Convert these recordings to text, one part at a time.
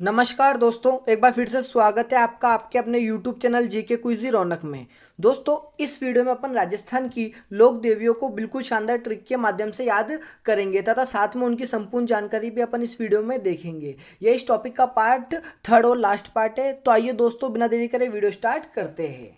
नमस्कार दोस्तों, एक बार फिर से स्वागत है आपका आपके अपने YouTube चैनल जीके क्विज़ी रौनक में। दोस्तों, इस वीडियो में अपन राजस्थान की लोक देवियों को बिल्कुल शानदार ट्रिक के माध्यम से याद करेंगे तथा साथ में उनकी संपूर्ण जानकारी भी अपन इस वीडियो में देखेंगे। यह इस टॉपिक का पार्ट थर्ड और लास्ट पार्ट है। तो आइए दोस्तों, बिना देरी करे वीडियो स्टार्ट करते हैं।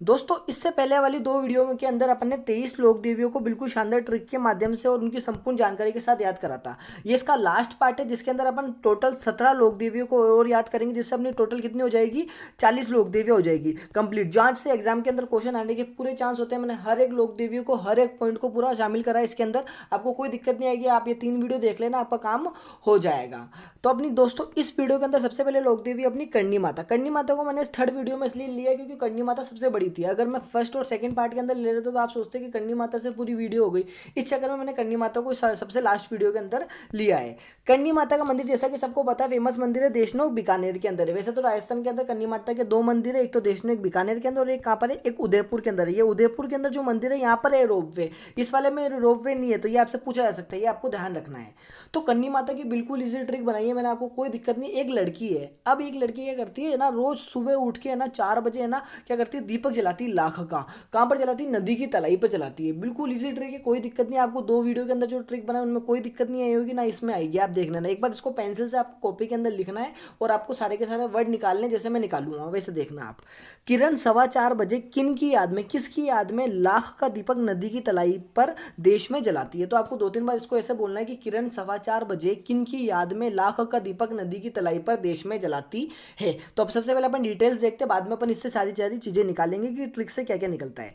दोस्तों, इससे पहले वाली दो वीडियो के अंदर अपन ने 23 लोक देवियों को बिल्कुल शानदार ट्रिक के माध्यम से और उनकी संपूर्ण जानकारी के साथ याद करा था। ये इसका लास्ट पार्ट है जिसके अंदर अपन टोटल 17 लोक देवियों को और याद करेंगे, जिससे अपनी टोटल कितनी हो जाएगी, 40 लोक देवियाँ हो जाएगी कंप्लीट। जहाँ से एग्जाम के अंदर क्वेश्चन आने के पूरे चांस होते हैं। मैंने हर एक लोक देवियों को, हर एक पॉइंट को पूरा शामिल करा है इसके अंदर। आपको कोई दिक्कत नहीं आएगी, आप ये 3 वीडियो देख लेना, आपका काम हो जाएगा। तो अपनी दोस्तों, इस वीडियो के अंदर सबसे पहले लोक देवी अपनी करणी माता। करणी माता को मैंने थर्ड वीडियो में इसलिए लिया क्योंकि करणी माता सबसे बड़ी थी। अगर मैं फर्स्ट और सेकंड पार्ट के अंदर ले लेते तो आप सोचते कि करणी माता से पूरी वीडियो हो गई। इस चक्कर में मैंने करणी माता को सबसे लास्ट वीडियो के अंदर लिया है। करणी माता का मंदिर जैसा कि सबको पता है, फेमस मंदिर है देशनोक बीकानेर के अंदर है। वैसे तो राजस्थान के अंदर करणी माता के 2 मंदिर है, एक तो देशनोक बीकानेर के अंदर और एक कहाँ पर है, एक उदयपुर के अंदर है। ये उदयपुर के अंदर जो मंदिर है यहाँ पर है रोप वे, इस वाले में रोप वे नहीं है। तो ये आपसे पूछा जा सकता है, ये आपको ध्यान रखना है। तो करणी माता की बिल्कुल इजी ट्रिक बनाई है मैंने, आपको कोई दिक्कत नहीं। एक लड़की है, अब एक लड़की क्या करती है ना, रोज सुबह उठ के है ना 4 बजे है ना क्या करती है, दीपक जलाती है लाख का। कहाँ पर जलाती है, नदी की तलाई पर जलाती है। बिल्कुल इजी ट्रिक है, कोई दिक्कत नहीं। आपको 2 वीडियो के अंदर जो ट्रिक बनाए उनमें कोई दिक्कत नहीं आई होगी, ना इसमें आएगी। आप देख लेना एक बार, इसको पेंसिल से आपको कॉपी के अंदर लिखना है और आपको सारे के सारे वर्ड निकालने, जैसे मैं निकालूंगा वैसे देखना आप। किरण 4:15 बजे किन की याद में, किसकी याद में लाख का दीपक नदी की तलाई पर देश में जलाती है। तो आपको 2-3 बार इसको ऐसे बोलना है कि किरण 4:15 बजे किन की याद में लाख का दीपक नदी की तलाई पर देश में जलाती है। तो अब सबसे पहले अपन डिटेल्स देखते हैं, बाद में अपन इससे सारी सारी चीजें निकालेंगे कि ट्रिक से क्या क्या निकलता है।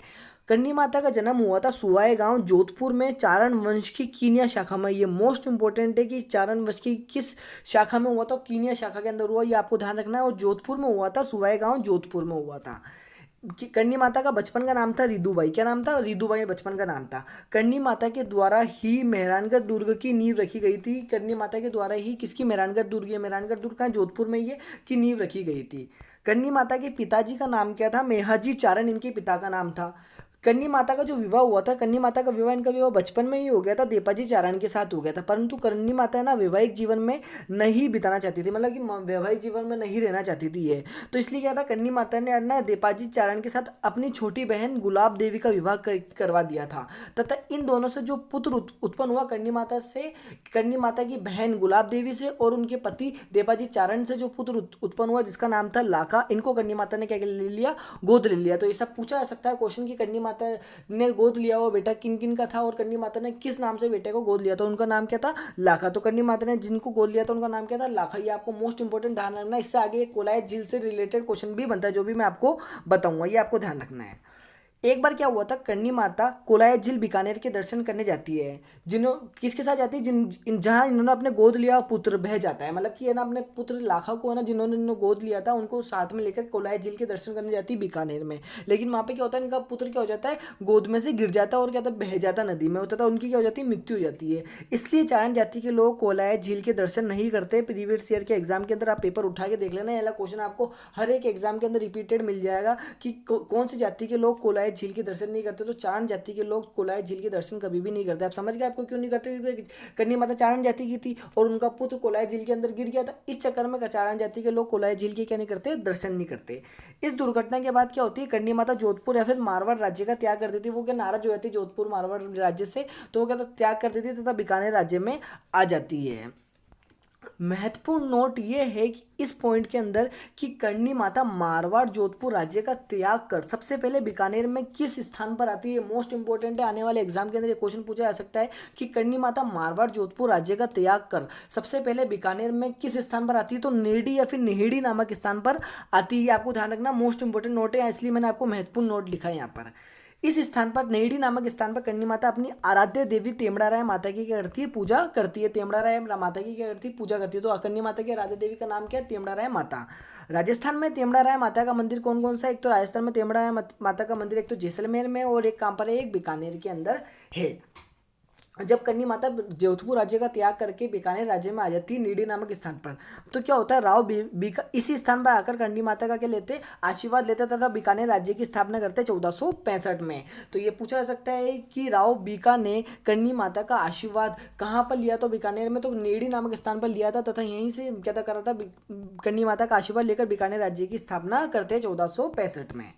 करणी माता का जन्म हुआ था सुवाई गांव जोधपुर में, चारण वंश की कीनिया शाखा में। ये मोस्ट इंपॉर्टेंट है कि चारण वंश की किस शाखा में हुआ था, कीनिया शाखा के अंदर हुआ, ये आपको ध्यान रखना है। और जोधपुर में हुआ था, सुवाई गांव जोधपुर में हुआ था। करणी माता का बचपन का नाम था रिदुबाई। क्या नाम था, रिदुबाई बचपन का नाम था। करणी माता के द्वारा ही मेहरानगढ़ दुर्ग की नींव रखी गई थी। करणी माता के द्वारा ही किसकी, मेहरानगढ़ दुर्ग, ये मेहरानगढ़ दुर्ग का जोधपुर में ये की नींव रखी गई थी। करणी माता के पिताजी का नाम क्या था, मेहाजी चारण इनके पिता का नाम था। करणी माता का जो विवाह हुआ था, करणी माता का विवाह, इनका विवाह बचपन में ही हो गया था, देपाजी चारण के साथ हो गया था। परंतु करणी माता है ना वैवाहिक जीवन में नहीं बिताना चाहती थी, मतलब कि वैवाहिक जीवन में नहीं रहना चाहती थी ये। तो इसलिए क्या था, करणी माता ने ना देपाजी चारण के साथ अपनी छोटी बहन गुलाब देवी का विवाह करवा दिया था। तथा इन दोनों से जो पुत्र उत्पन्न हुआ, करणी माता से, करणी माता की बहन गुलाब देवी से और उनके पति देपाजी चारण से जो पुत्र उत्पन्न हुआ जिसका नाम था लाखा, इनको करणी माता ने क्या ले लिया, गोद ले लिया। तो ये सब पूछा जा सकता है क्वेश्चन की करणी माता ने गोद लिया हुआ बेटा किन किन का था और करणी माता ने किस नाम से बेटे को गोद लिया था, उनका नाम क्या था, लाखा। तो करणी माता ने जिनको गोद लिया था उनका नाम क्या था, लाखा। ये आपको मोस्ट इंपोर्टेंट ध्यान रखना है। इससे आगे एक कोलायत झील से रिलेटेड क्वेश्चन भी बनता है, जो भी मैं आपको बताऊंगा, ये आपको ध्यान रखना है। एक बार क्या हुआ था, करणी माता कोलायत झील बीकानेर के दर्शन करने जाती है। जिन्हों किसके साथ जाती है, जहां इन्होंने अपने गोद लिया पुत्र बह जाता है, मतलब कि है ना अपने पुत्र लाखा को है ना जिन्होंने गोद लिया था उनको साथ में लेकर कोलायत झील के दर्शन करने जाती है बीकानेर में। लेकिन वहां पे क्या होता है, इनका पुत्र क्या हो जाता है, गोद में से गिर जाता है और क्या होता है, बह जाता नदी में होता था, उनकी क्या हो जाती है, मृत्यु हो जाती है। इसलिए चारण जाति के लोग कोलायत झील के दर्शन नहीं करते। प्रीवियस ईयर के एग्जाम के अंदर आप पेपर उठा के देख लेना, ये क्वेश्चन आपको हर एक एग्जाम के अंदर रिपीटेड मिल जाएगा कि कौन सी जाति के लोग कोलायत झील के दर्शन नहीं करते। तो चारण जाति के लोग कोलायत झील के दर्शन कभी भी नहीं करते। आप समझ गए आपको क्यों नहीं करते, क्योंकि करणी माता चारण जाति की थी और उनका पुत्र कोलायत झील के अंदर गिर गया था। इस चक्कर में चारण जाति के लोग कोलायत झील के क्या नहीं करते, दर्शन नहीं करते। इस दुर्घटना के बाद क्या होती है, करणी माता जोधपुर या फिर मारवाड़ राज्य का त्याग कर देती है। वो क्या नाराज हो जाती है जोधपुर मारवाड़ राज्य से, तो वो क्या त्याग कर देती है तथा बीकानेर राज्य में आ जाती है। महत्वपूर्ण नोट ये है कि इस पॉइंट के अंदर कि करणी माता मारवाड़ जोधपुर राज्य का त्याग कर सबसे पहले बीकानेर में किस स्थान पर आती है, मोस्ट इंपॉर्टेंट है। आने वाले एग्जाम के अंदर ये क्वेश्चन पूछा जा सकता है कि करणी माता मारवाड़ जोधपुर राज्य का त्याग कर सबसे पहले बीकानेर में किस स्थान पर आती है, तो नेडी या फिर नेहड़ी नामक स्थान पर आती है। आपको ध्यान रखना, मोस्ट इंपॉर्टेंट नोट है, इसलिए मैंने आपको महत्वपूर्ण नोट लिखा है यहाँ पर। इस स्थान पर, नेहड़ी नामक स्थान पर, करणी माता अपनी आराध्य देवी तेमड़ा राय माता की क्या करती है, पूजा करती है। तेमड़ा राय माता की क्या करती है, पूजा करती है। तो करणी माता की आराध्य देवी का नाम क्या है, तेमड़ा राय माता। राजस्थान में तेमड़ा राय माता का मंदिर कौन कौन सा है, एक तो राजस्थान में तेमड़ा राय माता का मंदिर एक तो जैसलमेर में और एक कहाँ पर है, एक बीकानेर के अंदर है। जब करनी माता जोधपुर राज्य का त्याग करके बीकानेर राज्य में आ जाती है नीडी नामक स्थान पर, तो क्या होता है, राव बीका इसी स्थान पर आकर करनी माता का क्या लेते, आशीर्वाद लेते तथा बीकानेर राज्य की स्थापना करते 1465 में। तो ये पूछा जा सकता है कि राव बीका ने करनी माता का आशीर्वाद कहाँ पर लिया, तो बीकानेर में, तो नीडी नामक स्थान पर लिया था तथा यहीं से क्या था करा था, करनी माता का आशीर्वाद लेकर बीकानेर राज्य की स्थापना करते 1465 में।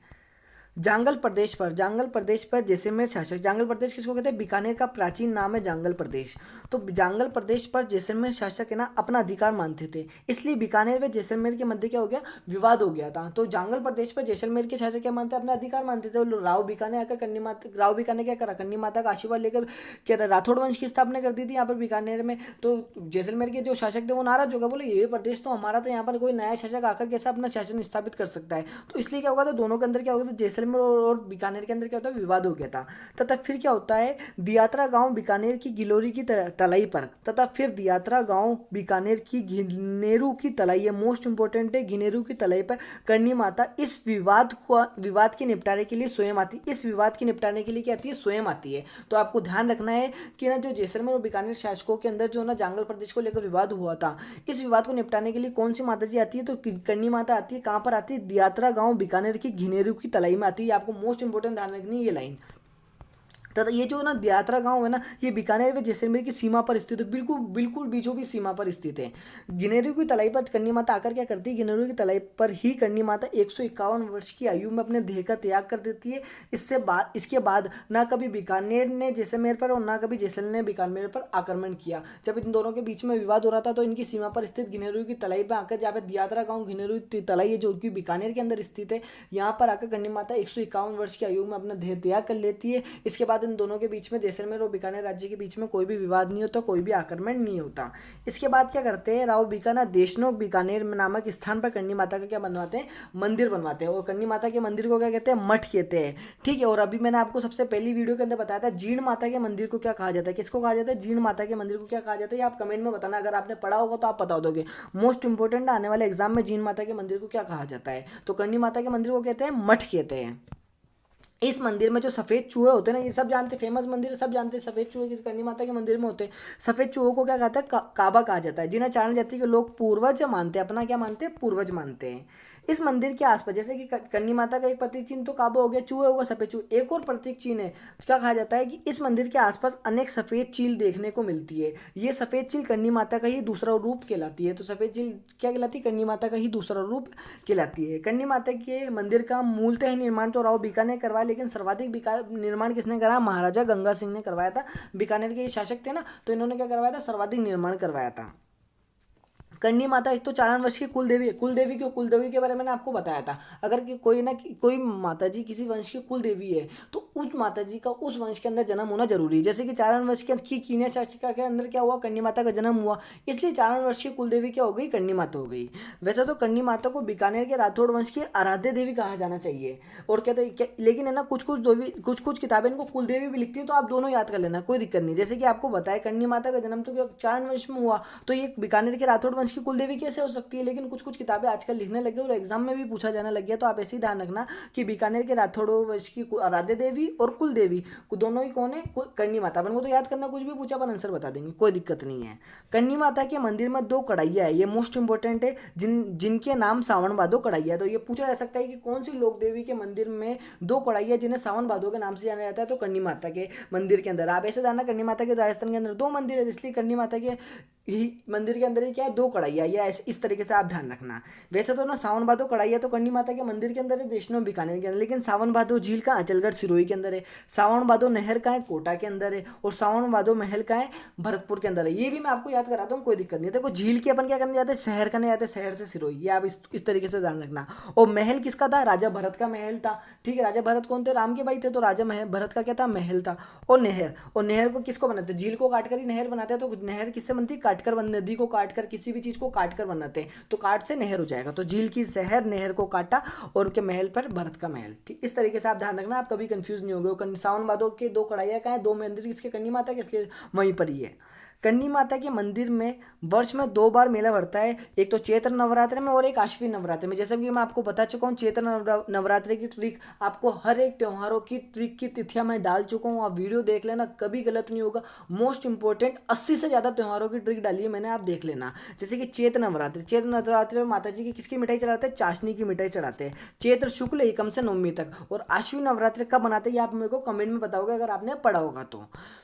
जांगल प्रदेश पर जैसलमेर शासक, जांगल प्रदेश किसको कहते हैं, बीकानेर का प्राचीन नाम है जांगल प्रदेश। तो जांगल प्रदेश पर जैसलमेर शासक है ना अपना अधिकार मानते थे, इसलिए बीकानेर व जैसलमेर के मध्य क्या हो गया, विवाद हो गया था। तो जांगल प्रदेश पर जैसलमेर के शासक क्या मानते अपना अधिकार मानते थे, राव बीका ने आकर राव बीका ने क्या करा, करनी माता का आशीर्वाद लेकर क्या था, राठौड़ वंश की स्थापना कर दी थी यहाँ पर बीकानेर में। तो जैसलमेर के जो शासक थे वो नाराज हो गए, बोले ये प्रदेश तो हमारा था, यहाँ पर कोई नया शासक आकर कैसा अपना शासन स्थापित कर सकता है। तो इसलिए क्या होगा था, दोनों के अंदर क्या होगा था, जैसलमेर और बीकानेर के अंदर क्या होता है, विवाद हो गया था। तथा फिर क्या होता है, दियात्रा गांव बीकानेर की गिलोरी की तलाई पर, तथा फिर दियात्रा गांव बीकानेर की घिनेरू की तलाई है, मोस्ट इंपोर्टेंट है, घिनेरू की तलाई पर करनी माता इस विवाद के निपटारे के लिए स्वयं आती, इस विवाद के निपटाने के लिए क्या आती है, स्वयं आती है। तो आपको ध्यान रखना है कि ना जो जैसलमेर और बीकानेर शासकों के अंदर जो ना जांगल प्रदेश को लेकर विवाद हुआ था, इस विवाद को निपटाने के लिए कौन सी माता जी आती है, तो करनी माता आती है। कहां पर आती है, दियात्रा गांव बीकानेर की घिनेरू की तलाई में आती है। आपको मोस्ट इंपोर्टेंट ध्यान रखनी है ये लाइन। तथा ये जो ना दियात्रा गांव है ना, ये बीकानेर व जैसलमेर की सीमा पर स्थित है, बिल्कुल बिल्कुल बीचों बीच सीमा पर स्थित है। गिनेरू की तलाई पर करनी माता आकर क्या करती है, गिनेरू की तलाई पर ही करनी माता 151 वर्ष की आयु में अपने देह का त्याग कर देती है। इसके बाद ना कभी बीकानेर ने जैसलमेर पर और ना कभी जैसलमेर ने बीकानेर पर आक्रमण किया। जब इन दोनों के बीच में विवाद हो रहा था तो इनकी सीमा पर स्थित गिनेरू की तलाई पर आकर, जहाँ पे दियात्रा गाँव गिनेरू तलाई है जो कि बीकानेर के अंदर स्थित है, यहाँ पर आकर करनी माता 151 वर्ष की आयु में अपना देह त्याग कर लेती है। इसके बाद इन दोनों के बीच में, जैसलमेर और बीकानेर राज्य के बीच में कोई भी विवाद नहीं होता, कोई भी आक्रमण नहीं होता। इसके बाद क्या करते हैं, राव बीका ना देशनोक बीकानेर नामक स्थान पर करनी माता का क्या बनवाते हैं, मंदिर बनवाते हैं। और करनी माता के मंदिर को क्या कहते हैं, मठ कहते हैं। ठीक है। और अभी मैंने आपको सबसे पहली वीडियो के अंदर बताया था जीण माता के मंदिर को क्या कहा जाता है, किसको कहा जाता है, जीण माता के मंदिर को क्या कहा जाता है, आप कमेंट में बताना। अगर आपने पढ़ा होगा तो आप बता दोगे। मोस्ट इंपोर्टेंट आने वाले एग्जाम में जीण माता के मंदिर को क्या कहा जाता है, तो करनी माता के मंदिर को कहते हैं मठ कहते हैं। इस मंदिर में जो सफेद चूहे होते हैं ना, ये सब जानते हैं, फेमस मंदिर सब जानते हैं, सफेद चूहे किस करनी माता के मंदिर में होते हैं। सफेद चूहों को क्या कहता है, काबा कहा जाता है, जिन्हें चारण जाति के लोग पूर्वज मानते हैं, अपना क्या मानते हैं, पूर्वज मानते हैं। इस मंदिर के आसपास, जैसे कि करनी माता का एक प्रतीक चिन्ह तो काबा हो गया, चूहे होगा, सफेद चूहे, एक और प्रतीक चिन्ह है, तो क्या कहा जाता है कि इस मंदिर के आसपास अनेक सफेद चील देखने को मिलती है। ये सफेद चील करनी माता का ही दूसरा रूप कहलाती है। तो सफेद चील क्या कहलाती है, करनी माता का ही दूसरा रूप कहलाती है। करनी माता के मंदिर का मूलतः निर्माण तो राव बीका ने करवाया, लेकिन सर्वाधिक निर्माण किसने कराया, महाराजा गंगा सिंह ने करवाया था। बीकानेर के ये शासक थे ना, तो इन्होंने क्या करवाया था, सर्वाधिक निर्माण करवाया था। करनी माता एक तो 4 वर्ष की कुलदेवी है। कुलदेवी के बारे में मैंने आपको बताया था। अगर कि कोई माता जी किसी वंश की कुलदेवी है तो उस माता जी का उस वंश के अंदर जन्म होना जरूरी है। जैसे कि 4 वर्ष की कीनिया शासिका के अंदर क्या हुआ, करनी माता का जन्म हुआ, इसलिए 4 वर्ष की कुलदेवी क्या हो गई, करनी माता हो गई। वैसे तो करनी माता को बीकानेर के राठौड़ वंश की आराध्य देवी कहा जाना चाहिए। और कहते लेकिन है ना, कुछ किताबें इनको कुलदेवी भी लिखती है, तो आप दोनों याद कर लेना, कोई दिक्कत नहीं। जैसे कि आपको बताया करनी माता का जन्म तो 4 वर्ष में हुआ, तो ये बीकानेर के राठौड़ वंश की कुलदेवी कैसे हो सकती है। लेकिन कुछ किताबें आजकल लिखने लगे और एग्जाम में भी पूछा जाने लग गया, तो आप ऐसे ही ध्यान रखना कि बीकानेर के राठौड़ वंश की आराध्य देवी और कुलदेवी दोनों ही कौन है, करनी माता। अपन को तो याद करना, कुछ भी पूछा अपन आंसर बता देंगे, कोई दिक्कत नहीं है। करनी माता के मंदिर में 2 कढ़ाइयाँ है, ये मोस्ट इंपोर्टेंट है, जिनके नाम सावन भादो कढ़ाइया। तो ये पूछा जा सकता है कि कौन सी लोक देवी के मंदिर में 2 कढ़ाइयाँ जिन्हें सावन भादो के नाम से जाना जाता है, तो करनी माता के मंदिर के अंदर। आप ऐसे जानना, करनी माता के राजस्थान के अंदर 2 मंदिर है, इसलिए करनी माता के ही मंदिर के अंदर ही क्या है, 2 कढ़ाइयाँ, या इस तरीके से आप ध्यान रखना। वैसे तो ना सावन भादो कढ़ाइयाँ तो करनी माता के मंदिर के अंदर है, देशनों बीकानेर के अंदर, लेकिन सावन भादो झील का अचलगढ़ सिरोही के अंदर है, सावन भादो नहर का है कोटा के अंदर है, और सावन भादो महल का है भरतपुर के अंदर है। ये भी मैं आपको याद कराता हूँ, कोई दिक्कत नहीं है। देखो झील के अपन क्या करने जाते हैं, शहर करने जाते हैं, शहर से सिरोही, ये आप इस तरीके से ध्यान रखना। और महल किसका था, राजा भरत का महल था। ठीक है, राजा भरत कौन थे, राम के भाई थे, तो राजा भरत का क्या था, महल था। और नहर को किसको बनाते हैं, झील को काटकर ही नहर बनाते हैं। तो नहर किससे बनती है, काटकर, नदी को काटकर, किसी भी चीज को काटकर बनाते हैं, तो काट से नहर हो जाएगा। तो झील की शहर, नहर को काटा, और उनके महल पर भरत का महल। ठीक, इस तरीके से आप ध्यान रखना, आप कभी कंफ्यूज नहीं होगे। सावन भादो के 2 कढ़ाइयाँ का है, 2 मंदिर किसके, करनी माता के, इसलिए वहीं पर ही है। करनी माता के मंदिर में वर्ष में 2 बार मेला भरता है, एक तो चैत्र नवरात्र में और एक आश्विन नवरात्र में। जैसे कि मैं आपको बता चुका हूँ, चैत्र नवरात्रि की ट्रिक आपको हर एक त्योहारों की ट्रिक की तिथियां मैं डाल चुका हूँ, आप वीडियो देख लेना, कभी गलत नहीं होगा। मोस्ट इंपॉर्टेंट 80 से ज़्यादा त्योहारों की ट्रिक डाली है मैंने, आप देख लेना। जैसे कि चैत्र नवरात्रि में माता जी की किसकी मिठाई चढ़ाते हैं? चाशनी की मिठाई चढ़ाते हैं, चैत्र शुक्ल एकम से नवमी तक। और आश्विन नवरात्रि कब बनाते हैं ये आप मेरे को कमेंट में बताओगे अगर आपने पढ़ा होगा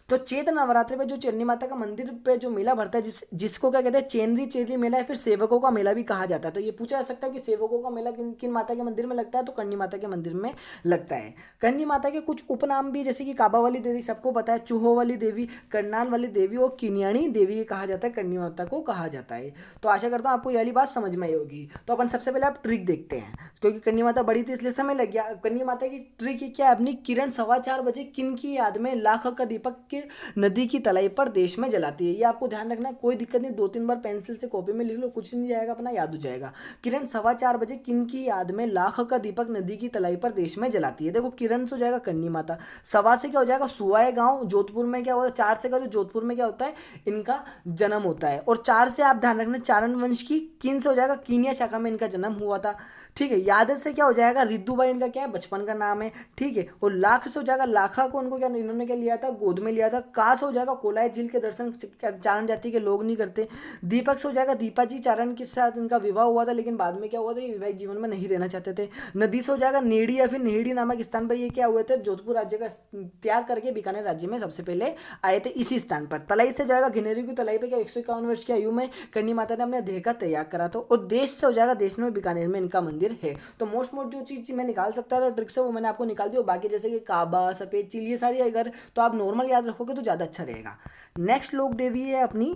तो चैत्र नवरात्रि में जो चरनी माता का मंदिर पे जो मेला भरता है, जिसको क्या कहते हैं? चेनरी मेला या फिर सेवकों का मेला भी कहा जाता है। तो ये पूछा जा सकता है कि सेवकों का मेला किन किन माता के मंदिर में लगता है? तो करनी माता के मंदिर में लगता है। करनी माता के कुछ उपनाम भी, जैसे कि काबा वाली देवी सबको पता है, चूहो वाली देवी, करनाल वाली देवी और किनियाणी देवी कहा जाता है, करनी माता को कहा जाता है। तो आशा करता हूँ आपको ये वाली बात समझ में आई होगी। तो अपन सबसे पहले आप ट्रिक देखते हैं, क्योंकि करनी माता बड़ी थी इसलिए समय लग गया। करनी माता की ट्रिक क्या है? अपनी किरण 4:15 बजे किन की याद में लाख का दीपक के नदी की तलाई पर देश में जलाती है। ये आपको ध्यान रखना है, कोई दिक्कत नहीं, 2-3 बार पेंसिल से कॉपी में लिख लो, कुछ नहीं जाएगा, अपना याद हो जाएगा। किरण 4:15 बजे किन की याद में लाख का दीपक नदी की तलाई पर देश में जलाती है। देखो किरण से हो जाएगा करनी माता, सवा से क्या हो जाएगा? सुवाए गांव जोधपुर में क्या होता है? 4 से का जो जोधपुर में क्या होता है? इनका जन्म होता है। और 4 से आप ध्यान रखना चारण वंश की, किन से हो जाएगा? कीनिया शाखा में इनका जन्म हुआ था। ठीक है, यादव से क्या हो जाएगा? रिद्दूबाई इनका क्या है? बचपन का नाम है। ठीक है, और लाख से हो जाएगा, लाखा को उनको क्या इन्होंने क्या लिया था? गोद में लिया था। का से हो जाएगा, कोलाई झील के दर्शन चारण जाति के लोग नहीं करते। दीपक से हो जाएगा, दीपा जी चारण के साथ इनका विवाह हुआ था, लेकिन बाद में क्या हुआ था? ये वैवाहिक जीवन में नहीं रहना चाहते थे। नदी से हो जाएगा, नेड़ी या फिर नेहड़ी नामक स्थान पर ये क्या हुए थे? जोधपुर राज्य का त्याग करके बीकानेर राज्य में सबसे पहले आए थे इसी स्थान पर। तलाई से जाएगा, घिनेरी की तलाई पर क्या 151 वर्ष की आयु में करनी माता ने अपने देह का त्याग करा था। और देश से हो जाएगा, देश में बीकानेर में इनका मंदिर है। तो मोस्ट जो चीज मैं निकाल सकता था ट्रिक से, वो मैंने आपको निकाल दी। बाकी जैसे कि काबा, सफेद चील, ये सारी अगर तो आप नॉर्मल याद रखोगे तो ज्यादा अच्छा रहेगा। नेक्स्ट लोक देवी है अपनी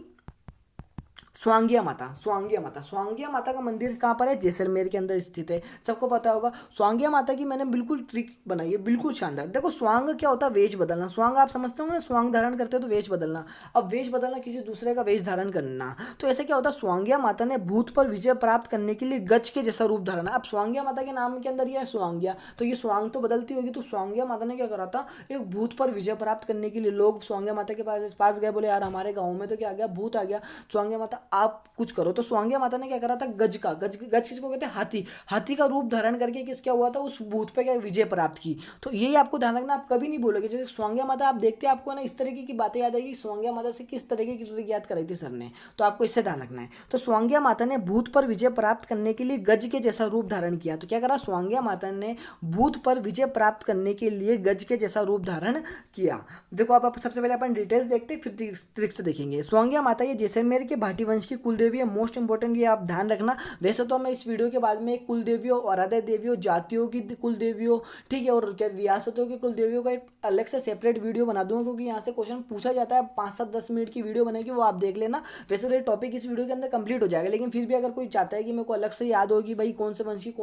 स्वांगिया माता। स्वांगिया माता का मंदिर कहाँ पर है? जैसलमेर के अंदर स्थित है, सबको पता होगा। स्वांगिया माता की मैंने बिल्कुल ट्रिक बनाई है, बिल्कुल शानदार। देखो स्वांग क्या होता है? वेश बदलना। स्वांग आप समझते हो ना, स्वांग धारण करते हो तो वेश बदलना। अब वेश बदलना किसी दूसरे का वेश धारण करना, तो ऐसे क्या होता है? स्वांगिया माता ने भूत पर विजय प्राप्त करने के लिए गज के जैसा रूप धारण। अब स्वांगिया माता के नाम के अंदर यह है स्वांगिया, तो ये स्वांग तो बदलती होगी। तो स्वांगिया माता ने क्या करा था? एक भूत पर विजय प्राप्त करने के लिए लोग स्वांगिया माता के पास गए, बोले यार हमारे गाँव में तो क्या आ गया? भूत आ गया, स्वांगिया माता आप कुछ करो। तो स्वांगिया माता ने क्या करा था? गज किसको कहते हैं? हाथी का रूप धारण करके किस क्या हुआ था? उस भूत पे क्या विजय प्राप्त की। तो यही आपको ध्यान रखना, आप कभी नहीं बोलोगे। जैसे स्वांगिया माता आप देखते हैं, आपको ना इस तरीके की बातें याद आएगी, स्वांगिया माता से किस तरीके की ट्रिक याद कराई थी सर ने, तो आपको इससे ध्यान रखना है। तो स्वांगिया माता ने भूत पर विजय प्राप्त करने के लिए गज के जैसा रूप धारण किया। तो क्या करा? स्वांगिया माता ने भूत पर विजय प्राप्त करने के लिए गज के जैसा रूप धारण किया। देखो आप सबसे पहले अपन डिटेल्स देखते हैं, फिर ट्रिक से देखेंगे। स्वांगिया माता ये जैसलमेर के भाटी वंश की कुलदेवी है। मोस्ट इंपॉर्टेंट ये आप ध्यान रखना। वैसे तो मैं इस वीडियो के बाद में एक कुल देवियों, आराध्य देवियों, जातियों की कुल देवियों, ठीक है, और क्या रियासतों की कुल देवियों का एक अलग से सेपरेट वीडियो बना दूंगा, क्योंकि यहाँ से क्वेश्चन पूछा जाता है। 5-7-10 मिनट की वीडियो बनेगी, वो आप देख लेना। वैसे तो ये टॉपिक इस वीडियो के अंदर कंप्लीट हो जाएगा, लेकिन फिर भी अगर कोई चाहता है कि मेरे को अलग से याद होगी भाई कौन से वंश की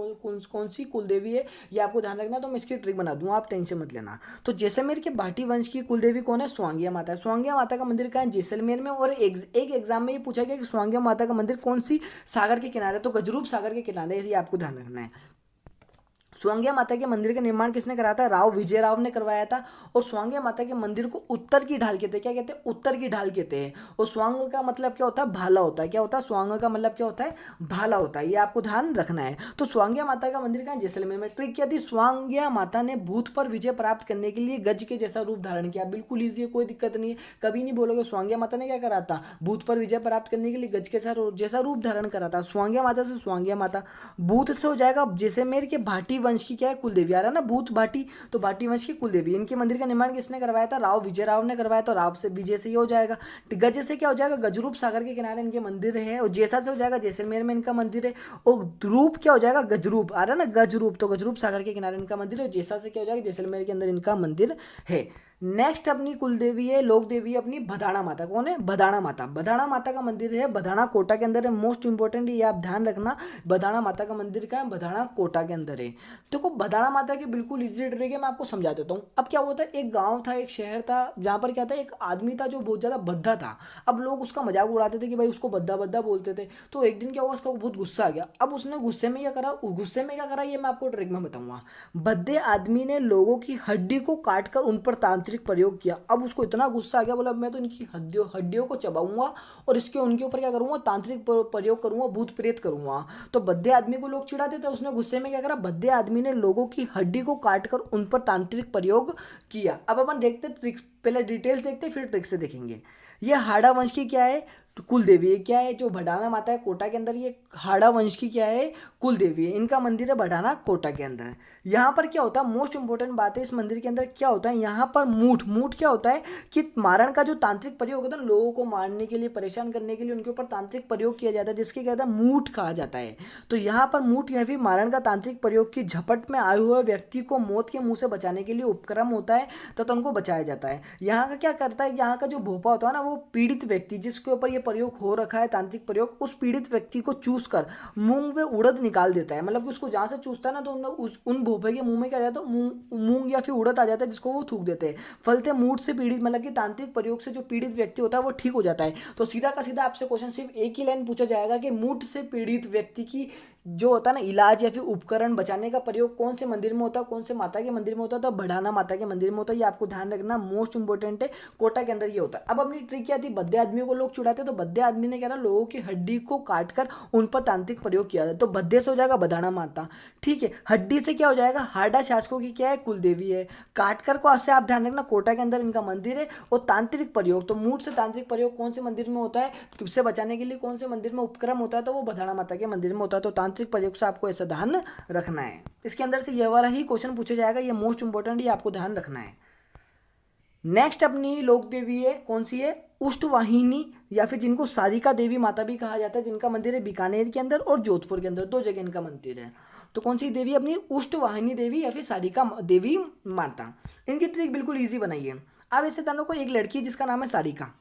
कौन सी कुल देवी है, ये आपको ध्यान रखना, तो मैं इसकी ट्रिक बना दूंगा, आप टेंशन मत लेना। तो जैसलमेर के भाटी वंश की कुल देवी कौन है? स्वांगिया माता है। स्वांगिया माता का मंदिर कहाँ है? जैसलमेर में। और एक एग्जाम में ये पूछा गया कि स्वांगिया माता का मंदिर कौन सी सागर के किनारे, तो गजरूप सागर के किनारे, ये आपको ध्यान रखना है। स्वांगिया माता के मंदिर का निर्माण किसने कराया था? राव विजय राव ने करवाया था। और स्वांगिया माता के मंदिर को उत्तर की ढाल कहते हैं। क्या कहते हैं? उत्तर की ढाल कहते हैं। और स्वांग का मतलब क्या होता है? भाला होता है। क्या होता है? स्वांग का मतलब क्या होता है? भाला होता है, ये आपको ध्यान रखना है। तो स्वांगिया माता का मंदिर कहाँ? जैसलमेर में। ट्रिक क्या थी? स्वांगिया माता ने भूत पर विजय प्राप्त करने के लिए गज के जैसा रूप धारण किया। बिल्कुल ईजी है, कोई दिक्कत नहीं है, कभी नहीं बोलोगे स्वांगिया माता ने क्या करा था? भूत पर विजय प्राप्त करने के लिए गज के जैसा रूप धारण करा था। स्वांगिया माता से स्वांगिया माता। भूत से हो जाएगा जैसलमेर के भाटी वंश की क्या है? कुलदेवी। आ रहा ना भूत भाटी, तो भाटी वंश की कुलदेवी। इनके मंदिर का निर्माण किसने करवाया था? राव विजय राव ने करवाया। तो राव से विजय से ये हो जाएगा। गज से क्या हो जाएगा? गजरूप सागर के किनारे इनके मंदिर है। और जैसा से हो जाएगा जैसलमेर में इनका मंदिर है। और रूप क्या हो जाएगा? गजरूप। आ रहा ना गजरूप, तो गजरूप सागर के किनारे इनका मंदिर है। जैसा से क्या हो जाएगा? जैसलमेर के अंदर इनका मंदिर है। नेक्स्ट अपनी कुलदेवी है, लोक देवी है अपनी भदाणा माता। कौन है? भदाणा माता। भदाणा माता का मंदिर है भदाणा कोटा के अंदर है। मोस्ट इंपॉर्टेंट ये आप ध्यान रखना, भदाणा माता का मंदिर का है भदाणा कोटा के अंदर है। देखो भदाणा माता की बिल्कुल इजी ट्रिक है, मैं आपको समझा देता हूँ। अब क्या होता है, एक गांव था, एक शहर था, जहाँ पर क्या था, एक आदमी था जो बहुत ज्यादा भद्दा था। अब लोग उसका मजाक उड़ाते थे कि भाई उसको भद्दा भद्दा बोलते थे। तो एक दिन क्या हुआ, उसका बहुत गुस्सा आ गया। अब उसने गुस्से में क्या करा, ये मैं आपको ट्रिक में बताऊंगा। भद्दे आदमी ने लोगों की हड्डी को काटकर उन पर तांत्रिक प्रयोग किया। अब उसको इतना गुस्सा आ गया, बोला मैं तो इनकी हड्डियों को चबाऊंगा और इसके उनके ऊपर क्या करूंगा, तांत्रिक प्रयोग करूंगा, भूत प्रेत करूंगा। तो बद्दे आदमी को लोग चिढ़ाते थे, उसने गुस्से में क्या करा, बद्दे आदमी ने लोगों की हड्डी को काट कर उन पर तांत्रिक प्रयोग किया। अब अपन देखते ट्रिक्स, पहले डिटेल्स देखते फिर ट्रिक्स से देखेंगे। ये हाड़ा वंश की क्या है, तो कुल देवी है। क्या है, जो भडाना माता है कोटा के अंदर, ये हाड़ा वंश की क्या है, कुल देवी है। इनका मंदिर है भडाना कोटा के अंदर। यहाँ पर क्या होता है, मोस्ट इंपॉर्टेंट बात है इस मंदिर के अंदर क्या होता है, यहाँ पर मूठ क्या होता है कि मारण का जो तांत्रिक प्रयोग होता है ना, लोगों को मारने के लिए, परेशान करने के लिए उनके ऊपर तांत्रिक प्रयोग किया जाता है, जिसके कहता है मूठ कहा जाता है। तो यहाँ पर मूठ या फिर मारण का तांत्रिक प्रयोग की झपट में आए हुए व्यक्ति को मौत के मुंह से बचाने के लिए उपक्रम होता है तथा उनको बचाया जाता है। यहाँ का क्या करता है, यहाँ का जो भोपा होता है ना, वो पीड़ित व्यक्ति जिसके ऊपर ये प्रयोग हो रखा है तांत्रिक प्रयोग, उस पीड़ित व्यक्ति को चूस कर मूंग में उड़द निकाल देता है। मतलब कि उसको जहां से चूसता है ना, तो उन भोपे के मुंह में क्या आ जाता है, मूंग या फिर उड़द आ जाता है, जिसको वो थूक देते हैं। फलते मूठ से पीड़ित, मतलब कि तांत्रिक प्रयोग से जो पीड़ित व्यक्ति होता है वो ठीक हो जाता है। तो सीधा का सीधा आपसे क्वेश्चन सिर्फ एक ही लाइन पूछा जाएगा कि मूठ से पीड़ित व्यक्ति की जो होता है ना इलाज या फिर उपकरण बचाने का प्रयोग कौन से मंदिर में होता है, कौन से माता के मंदिर में होता है, तो भडाना माता के मंदिर में होता है। ये आपको ध्यान रखना, मोस्ट इंपॉर्टेंट है, कोटा के अंदर ये होता है। अब अपनी ट्रिक क्या थी, बद्दे आदमियों को लोग चुड़ाते, तो बद्दे आदमी ने क्या था, लोगों की हड्डी को काटकर उन पर तांत्रिक प्रयोग किया था। तो बद्दे से हो जाएगा भडाना माता, ठीक है। हड्डी से क्या हो जाएगा, हाड़ा शासकों की क्या है, कुल देवी है। काटकर को आपसे आप ध्यान रखना, कोटा के अंदर इनका मंदिर है। और तांत्रिक प्रयोग, तो मूठ से तांत्रिक प्रयोग कौन से मंदिर में होता है, किससे बचाने के लिए कौन से मंदिर में उपक्रम होता है, तो वो भडाना माता के मंदिर में होता है। तो तांत्रिक प्रयोग से आपको ऐसा ध्यान रखना है। इसके अंदर से ये वाला ही क्वेश्चन पूछा जाएगा, ये मोस्ट इंपॉर्टेंट, ये आपको ध्यान रखना है। नेक्स्ट अपनी लोक देवी है, कौन सी है, उष्टवाहिनी या फिर जिनको सारिका देवी माता भी कहा जाता है, जिनका मंदिर है बीकानेर के अंदर और जोधपुर के अंदर, दो जगह इनका मंदिर है। तो कौन सी देवी, अपनी उष्टवाहिनी देवी या फिर सारिका देवी माता। इनकी ट्रिक बिल्कुल ईजी बनाइए। अब ऐसे दोनों को, एक लड़की जिसका नाम है सारिका,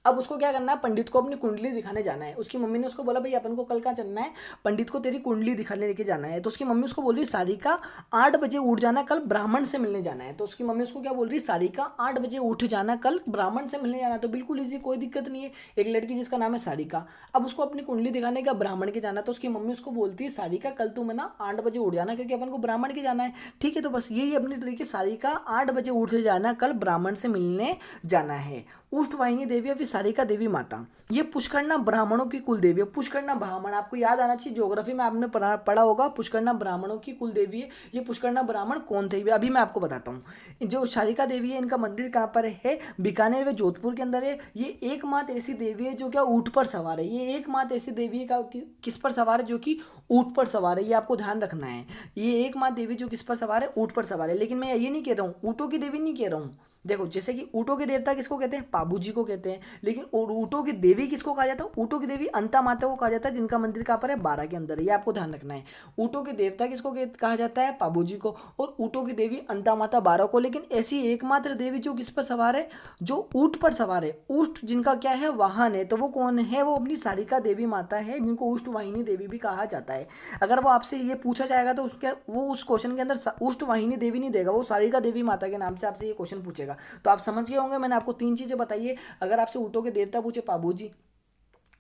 अब उसको क्या करना है, पंडित को अपनी कुंडली दिखाने जाना है। उसकी मम्मी ने उसको बोला भाई अपन को कल कहाँ चलना है, पंडित को तेरी कुंडली दिखाने लेके जाना है। तो उसकी मम्मी उसको बोल रही सारिका 8 बजे उठ जाना, कल ब्राह्मण से मिलने जाना है। तो उसकी मम्मी उसको क्या बोल रही, सारिका 8 बजे उठ जाना, कल ब्राह्मण से मिलने जाना है। तो बिल्कुल ईजी, कोई दिक्कत नहीं है। एक लड़की जिसका नाम है सारिका, अब उसको अपनी कुंडली दिखाने का ब्राह्मण के जाना। तो उसकी मम्मी उसको बोलती है सारिका कल तुम ना 8 बजे उठ जाना, क्योंकि अपन को ब्राह्मण के जाना है, ठीक है। तो बस यही अपनी ट्रिक है, सारिका 8 बजे उठ जाना, कल ब्राह्मण से मिलने जाना है। उष्टवाहिनी देवी या फिर सारिका देवी माता, ये पुष्करना ब्राह्मणों की कुल देवी है। पुष्करना ब्राह्मण आपको याद आना चाहिए, ज्योग्राफी में आपने पढ़ा होगा, पुष्करना ब्राह्मणों की कुल देवी है। ये पुष्करना ब्राह्मण कौन थे, अभी मैं आपको बताता हूँ। जो सारिका देवी है, इनका मंदिर कहाँ पर है, बीकानेर व जोधपुर के अंदर है। ये एकमात्र ऐसी देवी है जो क्या ऊँट पर सवार है। ये एकमात्र ऐसी देवी का किस पर सवार है, जो कि ऊँट पर सवार है। ये आपको ध्यान रखना है, ये एकमात्र देवी जो किस पर सवार है, ऊँट पर सवार है। लेकिन मैं ये नहीं कह रहा हूँ ऊँटों की देवी नहीं कह रहा हूँ। देखो, जैसे कि ऊँटों के देवता किसको कहते हैं, पाबू जी को कहते हैं। लेकिन ऊँटों की देवी किसको कहा जाता है, ऊँटों की देवी अंता माता को कहा जाता है, जिनका मंदिर कहाँ पर है, 12 के अंदर है। ये आपको ध्यान रखना है। ऊँटों के देवता किसको कहा जाता है, पाबू जी को, और ऊँटों की देवी अंता माता 12 को। लेकिन ऐसी एकमात्र देवी जो किस पर सवार है, जो ऊँट पर सवार है, ऊँट जिनका क्या है, वाहन है, तो वो कौन है, वो अपनी सारिका देवी माता है, जिनको उष्टवाहिनी देवी भी कहा जाता है। अगर वो आपसे ये पूछा जाएगा तो वो उस क्वेश्चन के अंदर उष्टवाहिनी देवी नहीं देगा, वो सारिका देवी माता के नाम से आपसे ये क्वेश्चन पूछेगा। तो आप समझ गए होंगे, मैंने आपको 3 चीजें बताई है। अगर आपसे ऊँटों के देवता पूछे पाबू जी,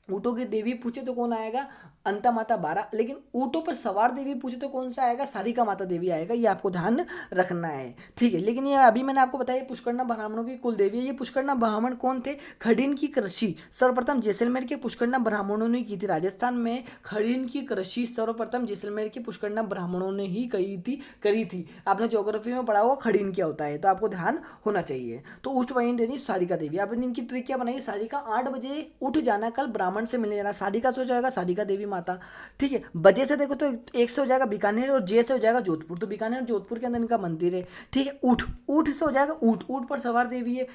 ऊँटों की देवी पूछे तो कौन आएगा, अंता माता 12। लेकिन ऊँटों पर सवार देवी पूछे तो कौन सा आएगा, सारिका माता देवी आएगा। ये आपको ध्यान रखना है, ठीक है। लेकिन ये अभी मैंने आपको बताया पुष्करना ब्राह्मणों की कुल देवी है। ये पुष्करना ब्राह्मण कौन थे, खड़ीन की कृषि सर्वप्रथम जैसलमेर के पुष्करना ब्राह्मणों ने की थी। राजस्थान में खड़ीन की कृषि सर्वप्रथम जैसलमेर के पुष्करना ब्राह्मणों ने ही करी थी। आपने ज्योग्राफी में पढ़ा होगा खड़ीन क्या होता है, तो आपको ध्यान होना चाहिए। तो उष्टवाहिनी देवी सारिका देवी, आपने इनकी ट्रिक क्या बनाई, सारिका 8 बजे उठ जाना, कल ब्राह्मण से मिलने जाना। सारिका से हो जाएगा सारिका देवी माता, ठीक है। बजे से देखो तो एक से हो जाएगा बीकानेर और जे से हो जाएगा जोधपुर। तो बीकानेर और जोधपुर के अंदर इनका मंदिर है, ठीक है। ऊँट से हो जाएगा ऊँट पर सवार देवी है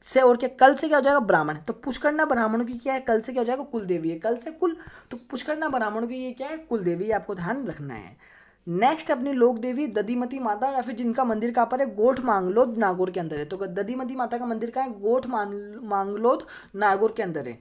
से, और क्या कल से क्या हो जाएगा, ब्राह्मण। तो पुष्करना ब्राह्मणों की क्या है, कल से क्या हो जाएगा, कुल देवी है, कल से कुल। तो पुष्करना ब्राह्मणों की ये क्या है, कुल देवी, आपको ध्यान रखना है। नेक्स्ट अपनी लोक देवी दधिमती माता, या फिर जिनका मंदिर कहाँ पर है, गोठ मांगलोद नागौर के अंदर है। तो दधिमती माता का मंदिर कहाँ है, गोठ मांगलोद नागौर के अंदर है,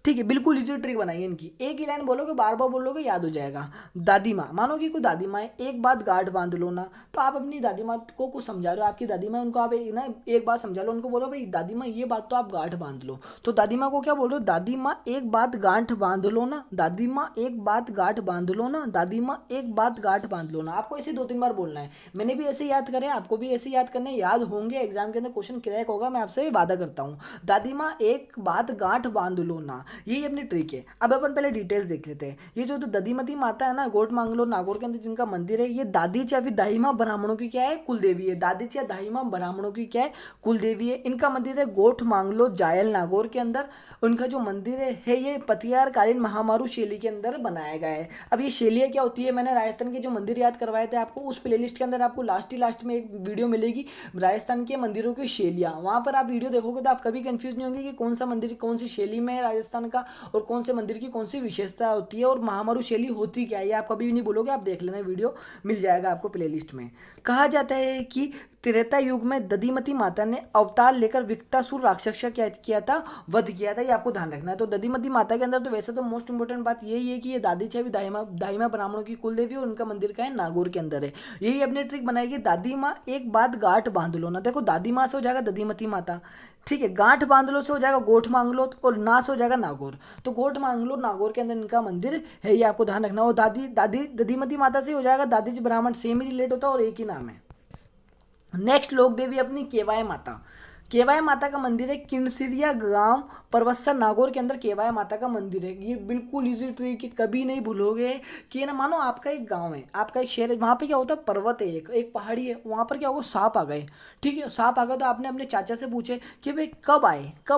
ठीक है, बिल्कुल इजी ट्रिक बनाइए इनकी। एक ही लाइन बोलोगे, बार बार बोलोगे, याद हो जाएगा। दादी माँ, मानो कि कोई दादी माँ है, एक बात गांठ बांध लो ना। तो आप अपनी दादी माँ को कुछ समझा रहे हो, आपकी दादी माँ, उनको आप एक बात समझा लो, उनको बोलो भाई दादी माँ ये बात तो आप गांठ बांध लो। तो दादी माँ को क्या बोल रहे हो, दादी माँ एक बात गांठ बांध लो ना, दादी माँ एक बात गांठ बांध लो ना, दादी माँ एक बात गांठ बांध लो ना। आपको ऐसे 2-3 बार बोलना है। मैंने भी ऐसे याद करे, आपको भी ऐसे याद करने, याद होंगे, एग्जाम के अंदर क्वेश्चन क्रैक होगा, मैं आपसे वादा करता हूँ। दादी माँ एक बात गांठ बांध लो ना, यही अपनी ट्रिक है। अब अपन पहले डिटेल्स देख लेते हैं। ये जो दधीमती माता है ना, गोट मांगलो नागौर के अंदर जिनका मंदिर है, ये दादीच या फिर दाहिमा ब्राह्मणों की क्या है, कुल देवी है। दादीच या दाहिमा ब्राह्मणों की क्या है, कुल देवी है। इनका मंदिर है गोठ मांगलो जायल नागौर के अंदर। उनका जो मंदिर है ये पतियार कालीन महामारू शैली के अंदर बनाया गया है। अब ये शैलियाँ क्या होती है, मैंने राजस्थान के जो मंदिर याद करवाए थे आपको, उस प्लेलिस्ट के अंदर आपको लास्ट में एक वीडियो मिलेगी राजस्थान के मंदिरों की शैलियाँ। वहाँ पर आप वीडियो देखोगे तो आप कभी कंफ्यूज नहीं होंगे कि कौन सा मंदिर कौन सी शैली में है राजस्थान का, और कौन से मंदिर की कौन सी विशेषता होती है, और महामारू शैली होती क्या है, ये आप कभी भी नहीं बोलोगे। आप देख लेना, वीडियो मिल जाएगा आपको प्लेलिस्ट में। कहा जाता है कि त्रेता युग में दधीमती माता ने अवतार लेकर विकटासुर राक्षस का क्या किया था, वध किया था। ये आपको ध्यान रखना है। तो दधीमती माता के अंदर तो वैसे तो मोस्ट इंपोर्टेंट बात यही है कि ये दादी छवि दाहिमा ब्राह्मणों की कुल देवी, और उनका मंदिर का है नागौर के अंदर है। यही अपनी ट्रिक बनाएगी, दादी माँ एक बात गांठ बांध लो ना। देखो दादी माँ से हो जाएगा दधीमती माता, ठीक है, गांठ बांध लो से हो जाएगा गोठ मांग लो, और ना से हो जाएगा नागौर। तो गोठ मांग लो नागौर के अंदर इनका मंदिर है, ये आपको ध्यान रखना। और दधीमती माता से हो जाएगा दादी ब्राह्मण, सेम ही रिलेट होता है और एक ही नाम है। नेक्स्ट लोक देवी अपनी केवाय माता। केवाय माता का मंदिर है किनसिरिया गांव परवस्सा नागौर के अंदर केवाय माता का मंदिर है। ये बिल्कुल इजी ट्रिक है, कभी नहीं भूलोगे कि ना, मानो आपका एक गांव है, आपका एक शहर है, वहाँ पे क्या होता है, पर्वत है, एक पहाड़ी है, वहाँ पर क्या होगा, सांप आ गए। ठीक है, सांप आ गए तो आपने अपने चाचा से पूछे कि भाई कब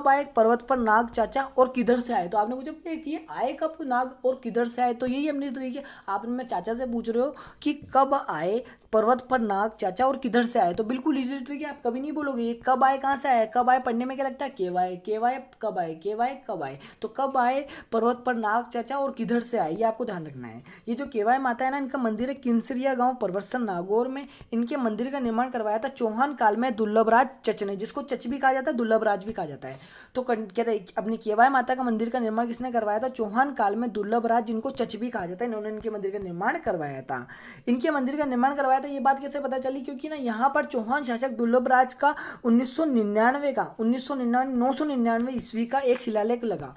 आए पर्वत पर नाग चाचा, और किधर से आए। तो आपने पूछा भाई ये आए कब नाग, और किधर से आए। तो यही अपनी ट्रिक है, आप अपने चाचा से पूछ रहे हो कि कब आए पर्वत पर नाग चाचा, और किधर से आए। तो बिल्कुल इजी ट्रिक है, आप कभी नहीं बोलोगे ये कब आए कहाँ से आए। कब आए पढ़ने में क्या लगता है, केवाय कब आए, केवाय कब आए। तो कब आए पर्वत पर नाग चाचा, और किधर से आए, ये आपको ध्यान रखना है। ये जो केवाय माता है ना, इनका मंदिर है किनसरिया गांव परवरसन नागौर में। इनके मंदिर का निर्माण करवाया था चौहान काल में दुर्लभराज चच ने, जिसको चच भी कहा जाता है, दुर्लभराज भी कहा जाता है। तो कहते हैं अपनी केवाय माता का मंदिर का निर्माण किसने करवाया था, चौहान काल में दुर्लभराज, जिनको चच भी कहा जाता है, इन्होंने इनके मंदिर का निर्माण करवाया था। इनके मंदिर का निर्माण करवाया था, ये बात कैसे पता चली, क्योंकि ना यहाँ पर चौहान शासक दुर्लभ राज का 999 ईस्वी का एक शिलालेख लगा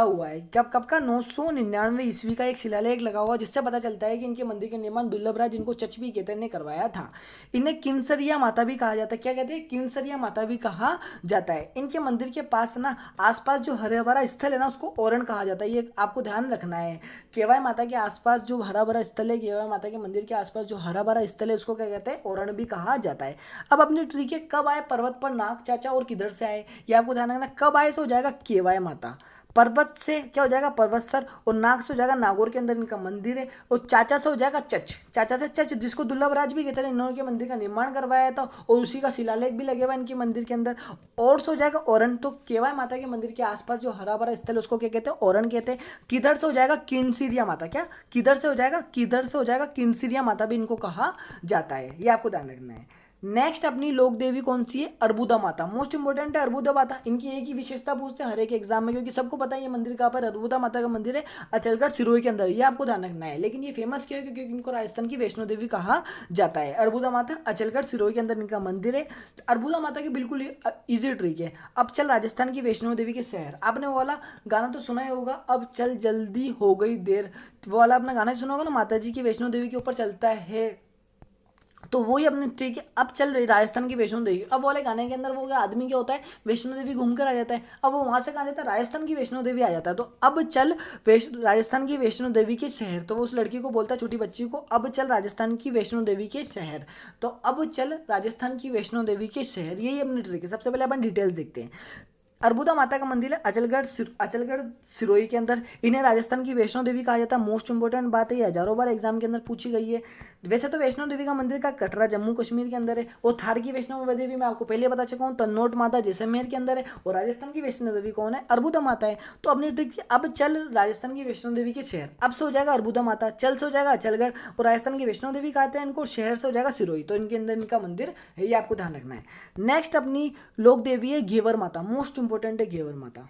हुआ है। कब का 999 ईस्वी का एक शिलालेख लगा हुआ, जिससे पता चलता है कि इनके मंदिर का निर्माण दुर्लभ राज, जिनको चच भी कहते हैं, ने करवाया था। इन्हें किनसरिया माता भी कहा जाता है। क्या कहते हैं, किनसरिया माता भी कहा जाता है। इनके मंदिर के पास ना आसपास जो हरा भरा स्थल है ना, उसको ओरण कहा जाता है। ये आपको ध्यान रखना है। केवाय माता के आसपास जो हरा भरा स्थल है, केवाय माता के मंदिर के आसपास जो हरा भरा स्थल है, उसको क्या कहते हैं, ओरण भी कहा जाता है। अब अपनी ट्रिक है, कब आए पर्वत पर नाग चाचा, और किधर से आए, ये आपको ध्यान रखना। कब आए से हो जाएगा केवाय माता, पर्वत से क्या हो जाएगा पर्वतसर, और नाग से हो जाएगा नागौर के अंदर इनका मंदिर है, और चाचा से हो जाएगा चच, चाचा से चच, जिसको दुर्लभ राज भी कहते हैं। इन्होंने मंदिर का निर्माण करवाया था, और उसी का शिलालेख भी लगे हुआ इनके मंदिर के अंदर। और से हो जाएगा ओरण। तो केवाय माता के मंदिर के आसपास जो हरा भरा स्थल, उसको क्या कहते हैं, ओरण कहते हैं। किधर से हो जाएगा, किनसिरिया माता। क्या किधर से हो जाएगा, किनसिरिया माता भी इनको कहा जाता है, ये आपको ध्यान रखना है। नेक्स्ट अपनी लोक देवी कौन सी है, अर्बुदा माता। मोस्ट इंपोर्टेंट है अर्बुदा माता। इनकी एक ही विशेषता पूछते हैं हर एक एग्जाम में, क्योंकि सबको पता है ये मंदिर कहाँ पर, अर्बुदा माता का मंदिर है अचलगढ़ सिरोही के अंदर, ये आपको ध्यान रखना है। लेकिन ये फेमस क्यों है, क्योंकि इनको राजस्थान की वैष्णो देवी कहा जाता है। अर्बुदा माता अचलगढ़ सिरोही के अंदर इनका मंदिर है। अर्बुदा माता की बिल्कुल ईजी ट्रिक है। अब चल राजस्थान की वैष्णो देवी के शहर, आपने वो वाला गाना तो सुना ही होगा, अब चल जल्दी हो गई देर, वो वाला अपना गाना सुना होगा ना, माता जी की वैष्णो देवी के ऊपर चलता है। तो वही अपने ट्रिक है, अब चल रही राजस्थान की वैष्णो देवी। अब वाले गाने के अंदर वो क्या आदमी क्या होता है, वैष्णो देवी घूमकर आ जाता है। अब वो वहां से कहाँ जाता है, राजस्थान की वैष्णो देवी आ जाता है। तो अब चल राजस्थान की वैष्णो देवी के शहर, तो वो उस लड़की को बोलता है, छोटी बच्ची को, अब चल राजस्थान की वैष्णो देवी के शहर। तो अब चल राजस्थान की वैष्णो देवी के शहर, यही अपनी ट्रिक है। सबसे पहले अपन डिटेल्स देखते हैं। अर्बुदा माता का मंदिर है अचलगढ़ सिरोही के अंदर। इन्हें राजस्थान की वैष्णो देवी कहा जाता है। मोस्ट इंपोर्टेंट बात है, ये हजारों बार एग्जाम के अंदर पूछी गई है। वैसे तो वैष्णो देवी का मंदिर का कटरा जम्मू कश्मीर के अंदर है, और थार की वैष्णो देवी मैं आपको पहले बता चुका हूँ, तन्नोट माता जैसलमेर के अंदर है। और राजस्थान की वैष्णो देवी कौन है, अर्बुदा माता है। तो अपनी ट्रिक थी, अब चल राजस्थान की वैष्णो देवी के शहर, अब से हो जाएगा अर्बुदा माता, चल से हो जाएगा अचलगढ़, और राजस्थान की वैष्णो देवी कहते हैं इनको, शहर से हो जाएगा सिरोही। तो इनके अंदर इनका मंदिर है, ये आपको ध्यान रखना है। नेक्स्ट अपनी लोक देवी है घेवर माता। मोस्ट इंपोर्टेंट है घेवर माता।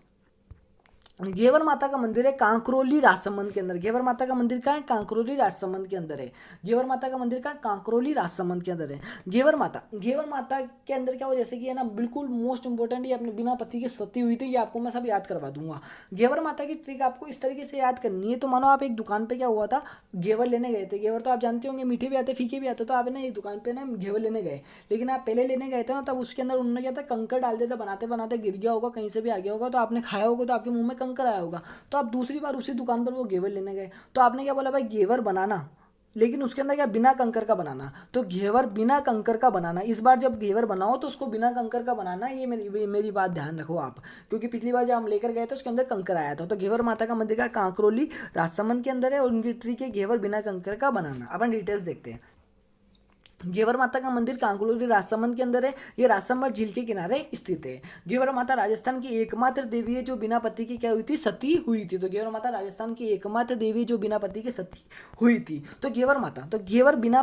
घेवर माता का मंदिर है कांकरोली राजसमंद के अंदर। घेवर माता का मंदिर कहाँ है? कांकरोली राजसमंद के अंदर है। घेवर माता का मंदिर कहाँ है? कांकरोली राजसमंद के अंदर है। घेवर माता के अंदर क्या हुआ, जैसे कि है ना, बिल्कुल मोस्ट इंपॉर्टेंट, ये अपने बिना पति की सती हुई थी, ये आपको मैं सब याद करवा दूंगा। घेवर माता की ट्रिक आपको इस तरीके से याद करनी है। तो मानो आप एक दुकान पे क्या हुआ था, घेवर लेने गए थे। घेवर तो आप जानते होंगे मीठे भी आते फीके भी आते, तो आप ना एक दुकान पे ना घेवर लेने गए, लेकिन आप पहले लेने गए थे ना, तब उसके अंदर उन्होंने क्या था, कंकर डाल दिया था, बनाते बनाते गिर गया होगा, कहीं से भी आ गया होगा, तो आपने खाया होगा, तो आपके मुंह में कंकर आया होगा। तो आप दूसरी बार उसी दुकान पर वो घेवर लेने गए, तो आपने क्या बोला, भाई घेवर बनाना, लेकिन उसके अंदर क्या, बिना कंकर का बनाना। तो घेवर बिना कंकर का बनाना, इस बार जब घेवर बनाओ तो उसको बिना कंकर का बनाना, ये मेरी बात ध्यान रखो आप, क्योंकि पिछली बार जब हम लेकर गए थे उसके अंदर कंकर आया था। तो घेवर माता का मंदिर का कांकरोली राजसमंद के अंदर है, और उनकी ट्री के घेवर बिना कंकर का बनाना। अपन डिटेल्स देखते हैं। घेवर माता का मंदिर कांकरोली राजसमंद के अंदर है, ये राजसमंद झील के किनारे स्थित है। घेवर माता राजस्थान की एकमात्र देवी है जो बिना पति की क्या हुई थी, सती हुई थी। तो घेवर माता राजस्थान की एकमात्र देवी जो बिना पति की सती हुई थी। तो घेवर माता, तो घेवर बिना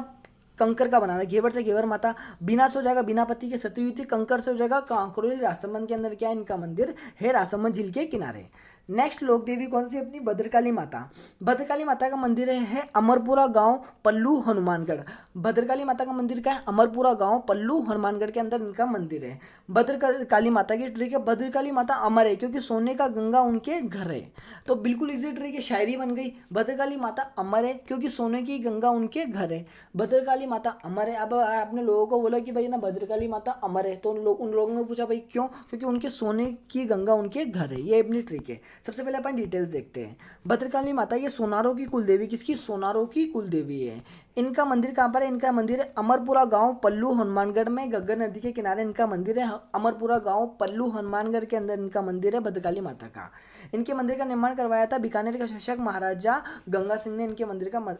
कंकर का बनाना, घेवर से घेवर माता, बिना से हो जाएगा बिना पति के सती हुई थी, कंकर से हो जाएगा कांकरोली राजसमंद के अंदर क्या है, इनका मंदिर है, राजसमंद झील के किनारे। नेक्स्ट लोक देवी कौन सी अपनी, भद्रकाली माता। भद्रकाली माता का मंदिर है अमरपुरा गांव पल्लू हनुमानगढ़। भद्रकाली माता का मंदिर क्या है, अमरपुरा गांव पल्लू हनुमानगढ़ के अंदर इनका मंदिर है। भद्रकाली माता की ट्रिक है, भद्रकाली माता अमर है क्योंकि सोने का गंगा उनके घर है। तो बिल्कुल इजी ट्रिक है, शायरी बन गई। भद्रकाली माता अमर है क्योंकि सोने की गंगा उनके घर है। भद्रकाली माता अमर है। अब आपने लोगों को बोला कि भाई ना भद्रकाली माता अमर है, तो उन लोगों ने पूछा भाई क्यों, क्योंकि उनके सोने की गंगा उनके घर है। ये अपनी ट्रिक है। सबसे पहले अपन डिटेल्स देखते हैं। भद्रकाली माता ये सोनारों की कुलदेवी, किसकी, सोनारों की कुलदेवी है। इनका मंदिर कहाँ पर है, इनका मंदिर है अमरपुरा गांव पल्लू हनुमानगढ़ में, गग्गर नदी के किनारे इनका मंदिर है। अमरपुरा गांव पल्लू हनुमानगढ़ के अंदर इनका मंदिर है भद्रकाली माता का। इनके मंदिर का निर्माण करवाया था बीकानेर के शासक महाराजा गंगा सिंह ने, इनके मंदिर का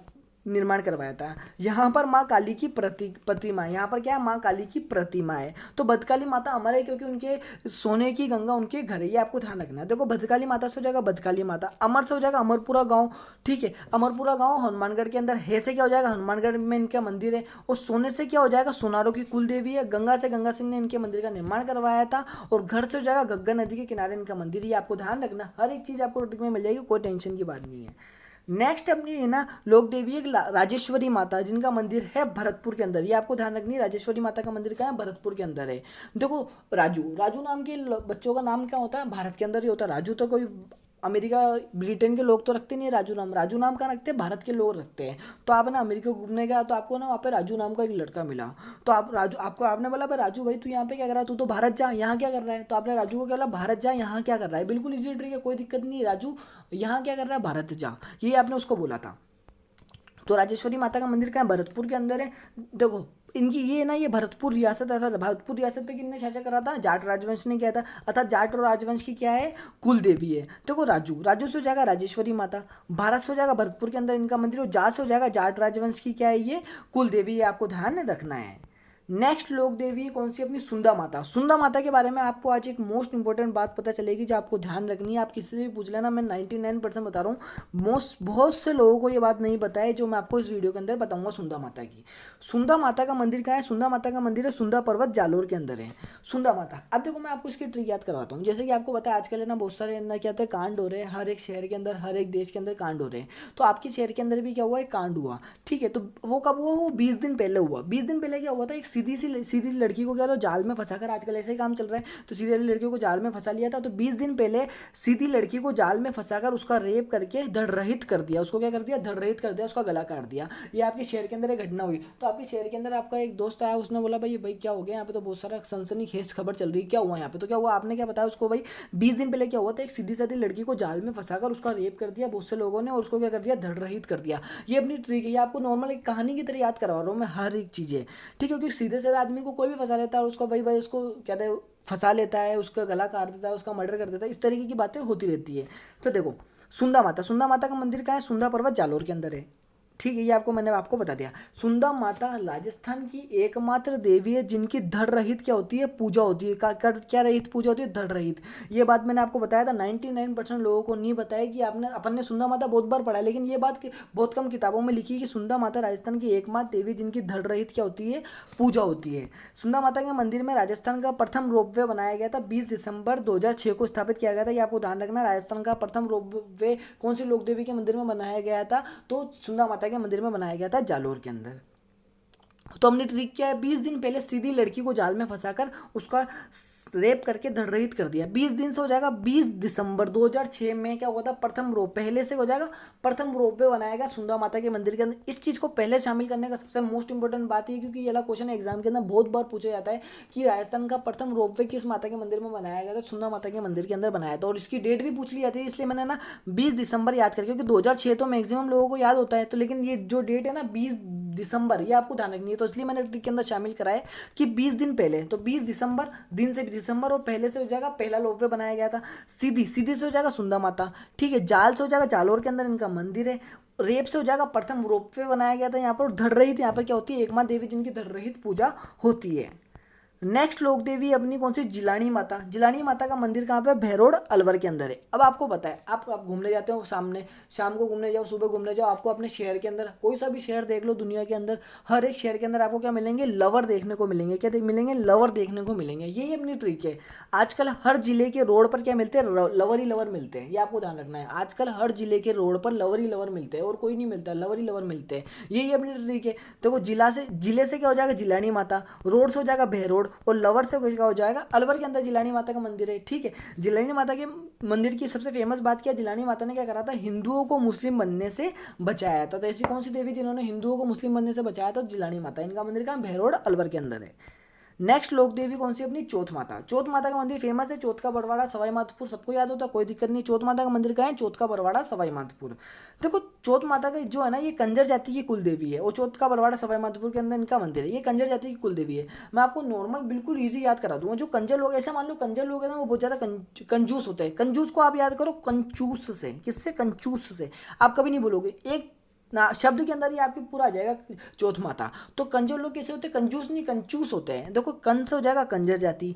निर्माण करवाया था। यहाँ पर माँ काली की प्रतिमा है, यहाँ पर क्या है, माँ काली की प्रतिमा है। तो भद्रकाली माता अमर है क्योंकि उनके सोने की गंगा उनके घर है, ये आपको ध्यान रखना है। देखो भद्रकाली माता से हो जाएगा भद्रकाली माता, अमर से हो जाएगा अमरपुरा गांव, ठीक है, अमरपुरा गांव हनुमानगढ़ के अंदर है, से क्या हो जाएगा, हनुमानगढ़ में इनका मंदिर है। और सोने से क्या हो जाएगा, सोनारों की कुल देवी है। गंगा से गंगा सिंह ने इनके मंदिर का निर्माण करवाया था। और घर से हो जाएगा गग्गा नदी के किनारे इनका मंदिर, ये आपको ध्यान रखना, हर एक चीज़ आपको में मिल जाएगी, कोई टेंशन की बात नहीं है। नेक्स्ट अपनी है ना लोक देवी है राजेश्वरी माता, जिनका मंदिर है भरतपुर के अंदर, ये आपको ध्यान रखनी है। राजेश्वरी माता का मंदिर कहाँ है, भरतपुर के अंदर है। देखो राजू, राजू नाम के बच्चों का नाम क्या होता है, भारत के अंदर ही होता है राजू। तो कोई अमेरिका ब्रिटेन के लोग तो रखते नहीं है राजू नाम, राजू नाम का रखते हैं भारत के लोग रखते हैं। तो आप ना अमेरिका घूमने गया तो आपको ना वहाँ पे राजू नाम का एक लड़का मिला, तो आप राजू, आपको आपने बोला भाई राजू भाई तू यहाँ पे क्या कर रहा है, तू तो भारत जा, यहाँ क्या कर रहा है। तो आपने राजू को क्या बोला, भारत जा, यहाँ क्या कर रहा है। बिल्कुल इजी ट्रिक है, कोई दिक्कत नहीं है, राजू यहाँ क्या कर रहा है, भारत जा, ये आपने उसको बोला था। तो राजेश्वरी माता का मंदिर कहाँ है, भरतपुर के अंदर है। देखो इनकी ये ना, ये भरतपुर रियासत, ऐसा भरतपुर रियासत पे किसने शासन करा था, जाट राजवंश ने किया था। अर्थात जाट और राजवंश की क्या है, कुल देवी है। देखो राजू, राजू से हो जाएगा राजेश्वरी माता, भारत से हो जाएगा भरतपुर के अंदर इनका मंदिर, और जाट से हो जाएगा जाट राजवंश की क्या है, ये कुल देवी, ये आपको ध्यान रखना है। नेक्स्ट लोक देवी कौन सी, अपनी सुंदा माता। सुंदा माता के बारे में आपको आज एक मोस्ट इंपॉर्टेंट बात पता चलेगी जो आपको ध्यान रखनी है। आप किसी से भी पूछ लेना, मैं 99% बता रहा हूँ, बहुत से लोगों को ये बात नहीं पता है जो मैं आपको इस वीडियो के अंदर बताऊंगा सुंदा माता की। सुंदा माता का मंदिर कहाँ है, सुंदा माता का मंदिर है सुंदा पर्वत जालोर के अंदर है। सुंदा माता, अब देखो मैं आपको इसकी ट्रिक याद करवाता हूँ। जैसे कि आपको पता है आजकल है ना बहुत सारे ना क्या होता है, कांड हो रहे हैं, हर एक शहर के अंदर, हर एक देश के अंदर कांड हो रहे हैं। तो आपके शहर के अंदर भी क्या हुआ, एक कांड हुआ, ठीक है। तो वो कब हुआ, वो 20 दिन पहले हुआ। 20 दिन पहले क्या हुआ था, एक सीधी लड़की को क्या तो जाल में फंसाकर, आजकल ऐसे ही काम चल रहा है, तो सीधी वाली लड़कियों को जाल में फंसा लिया था। तो 20 दिन पहले सीधी लड़की को जाल में फंसाकर उसका रेप करके धड़ रहित कर दिया, उसको क्या कर दिया, धड़ रहित कर दिया, उसका गला काट दिया। ये आपके शहर के अंदर एक घटना हुई। तो आपके शहर के अंदर आपका एक दोस्त आया, उसने बोला भाई क्या हो गया, यहाँ पे तो बहुत सारा सनसनीखेज खबर चल रही है, क्या हुआ यहाँ पे। तो क्या हुआ, आपने क्या बताया उसको, भाई 20 दिन पहले क्या हुआ था, एक सीधी साधी लड़की को जाल में फंसाकर उसका रेप कर दिया बहुत से लोगों ने, और उसको क्या कर दिया, धड़ रहित कर दिया। ये अपनी ट्रिक है, ये आपको नॉर्मल एक कहानी की तरह याद करवा रहा हूँ मैं हर एक चीज़ें, ठीक है। क्योंकि सीधे साधे आदमी को कोई भी फंसा लेता है और उसको भाई उसको कहते हैं फंसा लेता है, उसका गला काट देता है, उसका मर्डर कर देता है, इस तरीके की बातें होती रहती है। तो देखो सुंदा माता का मंदिर कहाँ है, सुंदा पर्वत जालोर के अंदर है। ठीक है, ये मैंने आपको बता दिया। सुंदा माता राजस्थान की एकमात्र देवी है जिनकी धड़ रहित क्या होती है, पूजा होती है। क्या रहित पूजा होती है, धड़ रहित। ये बात मैंने आपको बताया था। 99% लोगों को नहीं बताया कि अपन ने सुंदा माता बहुत बार पढ़ा है, लेकिन ये बात बहुत कम किताबों में लिखी है कि सुंदा माता राजस्थान की एकमात्र देवी जिनकी धड़ रहित क्या होती है, पूजा होती है। सुंदा माता के मंदिर में राजस्थान का प्रथम रोपवे बनाया गया था, 20 दिसंबर 2006 को स्थापित किया गया था। ये आपको ध्यान रखना। राजस्थान का प्रथम रोपवे कौन सी लोक देवी के मंदिर में बनाया गया था, तो सुंदा माता के मंदिर में बनाया गया था, जालोर के अंदर। तो हमने ट्रिक किया है, 20 दिन पहले सीधी लड़की को जाल में फंसाकर उसका रेप करके धड़ रहित कर दिया। 20 दिन से हो जाएगा 20 दिसंबर 2006 में क्या हुआ था, प्रथम रोप पहले से हो जाएगा, प्रथम रोपवे बनाया गया सुंदा माता के मंदिर के अंदर। इस चीज़ को पहले शामिल करने का सबसे मोस्ट इंपॉर्टेंट बात है, क्योंकि ये वाला क्वेश्चन एग्जाम के अंदर बहुत बार पूछा जाता है कि राजस्थान का प्रथम रोपवे किस माता के मंदिर में बनाया गया था, सुंदा माता के मंदिर के अंदर बनाया था। और इसकी डेट भी पूछ ली जाती है, इसलिए मैंने ना 20 दिसंबर याद करके, क्योंकि 2006 तो मैक्सिमम लोगों को याद होता है, तो लेकिन ये जो डेट है ना 20 दिसंबर, ये आपको ध्यान रखनी है। तो इसलिए मैंने ट्रिक के अंदर शामिल करा है कि 20 दिन पहले, तो 20 दिसंबर दिन से दिसंबर, और पहले से हो जाएगा पहला रोपवे बनाया गया था। सीधी से हो जाएगा सुंदा माता, ठीक है। जाल से हो जाएगा जालोर के अंदर इनका मंदिर है। रेप से हो जाएगा प्रथम रोपवे बनाया गया था यहाँ पर। धड़ रहित यहाँ पर क्या होती है, एकमात्र देवी जिनकी धड़ रहित पूजा होती है। नेक्स्ट लोक देवी अपनी कौन सी, जिलानी माता। जिलानी माता का मंदिर कहाँ पे, भैरोड अलवर के अंदर है। अब आपको पता है, आप घूमने जाते हो, सामने शाम को घूमने जाओ, सुबह घूमने जाओ, आपको अपने शहर के अंदर, कोई सा भी शहर देख लो दुनिया के अंदर, हर एक शहर के अंदर आपको क्या मिलेंगे, लवर देखने को मिलेंगे। क्या मिलेंगे, लवर देखने को मिलेंगे। यही अपनी ट्रिक है। आजकल हर जिले के रोड पर क्या मिलते हैं, लवर ही लवर मिलते हैं। ये आपको ध्यान रखना है। आजकल हर जिले के रोड पर लवर ही लवर मिलते हैं, और कोई नहीं मिलता, लवर ही लवर मिलते हैं। यही अपनी ट्रिक है। देखो, जिले से क्या हो जाएगा, जिलानी माता, रोड से हो जाएगा भैरोड, और लवर से का हो जाएगा अलवर के अंदर जिलानी माता का मंदिर है, ठीक है। जिलानी माता के मंदिर की सबसे फेमस बात क्या, जिलानी माता ने क्या करा था, हिंदुओं को मुस्लिम बनने से बचाया था। तो ऐसी कौन सी देवी जिन्होंने हिंदुओं को मुस्लिम बनने से बचाया था, जिलानी माता। इनका मंदिर कहाँ, भैरोड अलवर के अंदर है। नेक्स्ट लोक देवी कौन सी अपनी, चौथ माता। चौथ माता का मंदिर फेमस है, चौथ का बरवाड़ा सवाई माधोपुर, सबको याद होता है, कोई दिक्कत नहीं। चौथ माता का मंदिर कहाँ है, चौथ का बरवाड़ा सवाई माधोपुर। देखो, चौथ माता का जो है ना, ये कंजर जाति की कुल देवी है, और चौथ का बरवाड़ा सवाई माधोपुर के अंदर इनका मंदिर है। ये कंजर जाति की कुल देवी है। मैं आपको नॉर्मल बिल्कुल ईजी याद करा दूंगा। जो कंजर लोग, ऐसा मान लो कंजर लोग है ना, वो बहुत ज्यादा कंजूस होते हैं। कंजूस को आप याद करो कंचूस से, किससे, कंचूस से। आप कभी नहीं बोलोगे, एक ना शब्द के अंदर ही आपके पूरा आ जाएगा चौथ माता। तो कंजर लोग कैसे होते हैं, कंजूस नहीं, कंचूस होते हैं। देखो, कं से हो जाएगा कंजर जाति,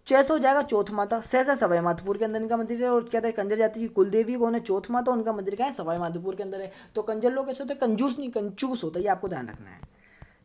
च से हो जाएगा चौथ माता, से सवाई माधोपुर के अंदर इनका मंदिर है। और क्या है, कंजर जाति की कुल देवी कौन है, चौथ माता, उनका मंदिर क्या है, सवाई माधोपुर के अंदर है। तो कंजर लोग कैसे होते हैं, कंजूस नहीं, कंचूस होता है। ये आपको ध्यान रखना है।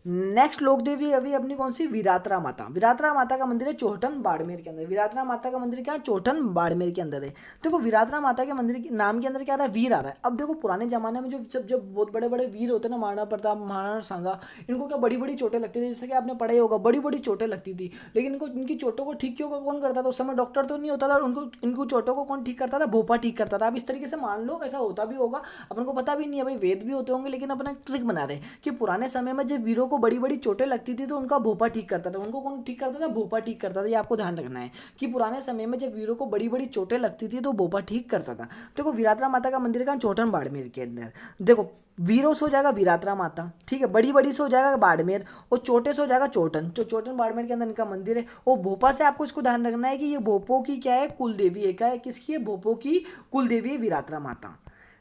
नेक्स्ट लोक देवी अभी अपनी कौन सी, विरात्रा माता। विरात्रा माता का मंदिर है चोहटन बाड़मेर के अंदर। विरात्रा माता का मंदिर क्या है, चोहटन बाड़मेर के अंदर है। देखो, विरात्रा माता के मंदिर के नाम के अंदर क्या आ रहा है, वीर आ रहा है। अब देखो, पुराने जमाने में जब बहुत बड़े बड़े वीर होते हैं ना, महाराणा प्रताप, महाराणा सांगा, इनको क्या बड़ी बड़ी चोटें लगती थी, जैसे कि आपने पढ़ा ही होगा, बड़ी बड़ी चोटें लगती थी। लेकिन इनको, इनकी चोटों को ठीक क्यों कौन करता था उस समय, डॉक्टर तो नहीं होता था। उनको इनको चोटों को कौन ठीक करता था, भोपा ठीक करता था। अब इस तरीके से मान लो ऐसा होता भी होगा, अपन को पता भी नहीं है भाई, वेद भी होते होंगे, लेकिन अपना ट्रिक बना रहे कि पुराने समय में जब वीरों को बड़ी बड़ी चोटें लगती थी तो उनका भोपा ठीक करता था। उनको कौन ठीक करता था, भोपा ठीक करता था। ये आपको ध्यान रखना है कि पुराने समय में जब वीरों को बड़ी बड़ी चोटें लगती थी तो भोपा ठीक करता था। देखो, विरात्रा माता का मंदिर का चोटन बाड़मेर के अंदर। देखो, वीरों से हो जाएगा विरात्रा माता, ठीक है, बड़ी बड़ी से हो जाएगा बाड़मेर, और चोटे से हो जाएगा चोटन। जो चोटन बाड़मेर के अंदर इनका मंदिर है। और भोपा से आपको इसको ध्यान रखना है कि ये भोपों की क्या है, कुल देवी है। क्या है, किसकी है, भोपों की कुल देवी है विरात्रा माता।